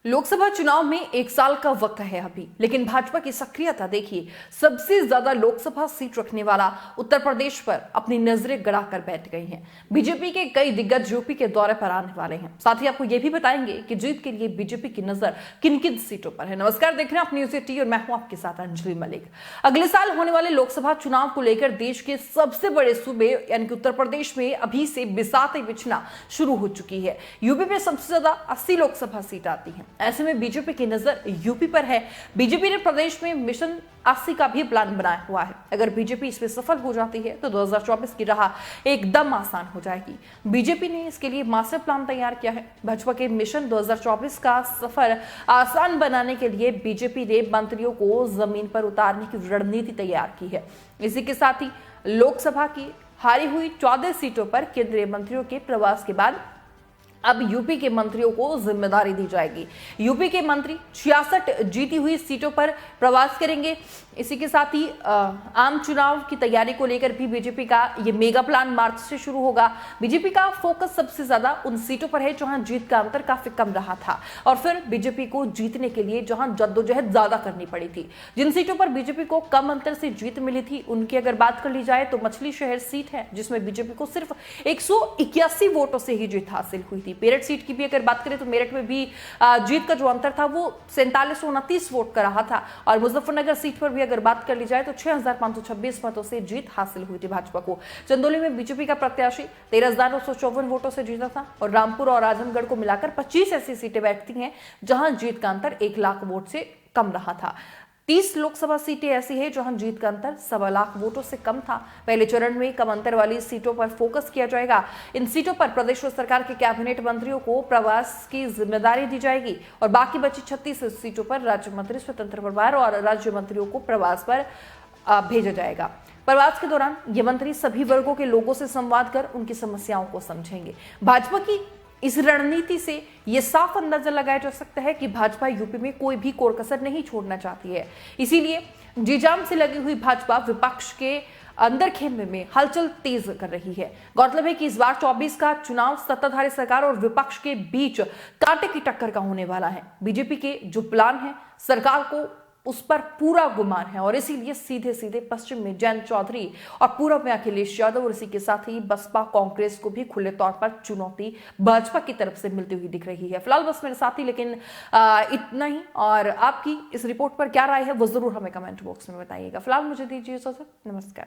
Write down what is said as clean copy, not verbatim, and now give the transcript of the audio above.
लोकसभा चुनाव में 1 साल का वक्त है अभी, लेकिन भाजपा की सक्रियता देखिए। सबसे ज्यादा लोकसभा सीट रखने वाला उत्तर प्रदेश पर अपनी नजरें गड़ाकर बैठ गई हैं। बीजेपी के कई दिग्गज यूपी के दौरे पर आने वाले हैं। साथ ही आपको यह भी बताएंगे कि जीत के लिए बीजेपी की नजर किन किन सीटों पर है। नमस्कार, देख रहे हैं आप न्यूज़ 18 और मैं हूं आपके साथ अंजलि मलिक। अगले साल होने वाले लोकसभा चुनाव को लेकर देश के सबसे बड़े सूबे यानी कि उत्तर प्रदेश में अभी से बिसातें बिछना शुरू हो चुकी है। यूपी में सबसे ज्यादा 80 लोकसभा सीट आती है। ऐसे में बीजेपी की नजर यूपी पर है। बीजेपी ने प्रदेश में मिशन 80 का भी प्लान बनाया हुआ है। अगर बीजेपी इसमें सफल हो जाती है तो 2024 की राह एकदम आसान हो जाएगी। बीजेपी ने इसके लिए मास्टर प्लान तैयार किया है। भाजपा के मिशन 2024 का सफर आसान बनाने के लिए बीजेपी ने मंत्रियों को जमीन पर उतारने की रणनीति तैयार की है। इसी के साथ ही लोकसभा की हारी हुई 14 सीटों पर केंद्रीय मंत्रियों के प्रवास के बाद अब यूपी के मंत्रियों को जिम्मेदारी दी जाएगी। यूपी के मंत्री 66 जीती हुई सीटों पर प्रवास करेंगे। इसी के साथ ही आम चुनाव की तैयारी को लेकर भी बीजेपी का ये मेगा प्लान मार्च से शुरू होगा। बीजेपी का फोकस सबसे ज्यादा उन सीटों पर है जहां जीत का अंतर काफी कम रहा था और फिर बीजेपी को जीतने के लिए जहां जद्दोजहद ज्यादा करनी पड़ी थी। जिन सीटों पर बीजेपी को कम अंतर से जीत मिली थी उनकी अगर बात कर ली जाए तो मछली शहर सीट है जिसमें बीजेपी को सिर्फ 181 वोटों से ही जीत हासिल हुई थी। मेरठ सीट की भी अगर बात करें तो मेरठ में भी जीत का जो अंतर था वो 4729 वोट का रहा था और मुजफ्फरनगर सीट पर भी अगर बात कर ली जाए तो 6526 मतों से जीत हासिल हुई थी भाजपा को। चंदौली में बीजेपी का प्रत्याशी 13,954 वोटों से जीता था और रामपुर और आजमगढ़ को मिलाकर 25 ऐसी सीटें बैठती हैं जहां जीत का अंतर 1 लाख वोट से कम रहा था। 30 लोकसभा सीटें ऐसी है जहां जीत का अंतर 1.25 लाख वोटों से कम था। पहले चरण में कम अंतर वाली सीटों पर फोकस किया जाएगा। इन सीटों पर प्रदेश सरकार के कैबिनेट मंत्रियों को प्रवास की जिम्मेदारी दी जाएगी और बाकी बची 36 सीटों पर राज्य मंत्री, स्वतंत्र प्रभार और राज्य मंत्रियों को प्रवास पर भेजा जाएगा। प्रवास के दौरान ये मंत्री सभी वर्गों के लोगों से संवाद कर उनकी समस्याओं को समझेंगे। भाजपा की इस रणनीति से यह साफ अंदाजा लगाया जा सकता है कि भाजपा यूपी में कोई भी कोर कसर नहीं छोड़ना चाहती है। इसीलिए जीजाम से लगी हुई भाजपा विपक्ष के अंदर खेमे में हलचल तेज कर रही है। गौरतलब है कि इस बार 24 का चुनाव सत्ताधारी सरकार और विपक्ष के बीच कांटे की टक्कर का होने वाला है। बीजेपी के जो प्लान है सरकार को उस पर पूरा गुमान है और इसीलिए सीधे सीधे पश्चिम में जयंत चौधरी और पूर्व में अखिलेश यादव और इसी के साथ ही बसपा कांग्रेस को भी खुले तौर पर चुनौती भाजपा की तरफ से मिलती हुई दिख रही है। फिलहाल बस मेरे साथी, लेकिन इतना ही। और आपकी इस रिपोर्ट पर क्या राय है वो जरूर हमें कमेंट बॉक्स में बताइएगा। फिलहाल मुझे दीजिए इजाजत। नमस्कार।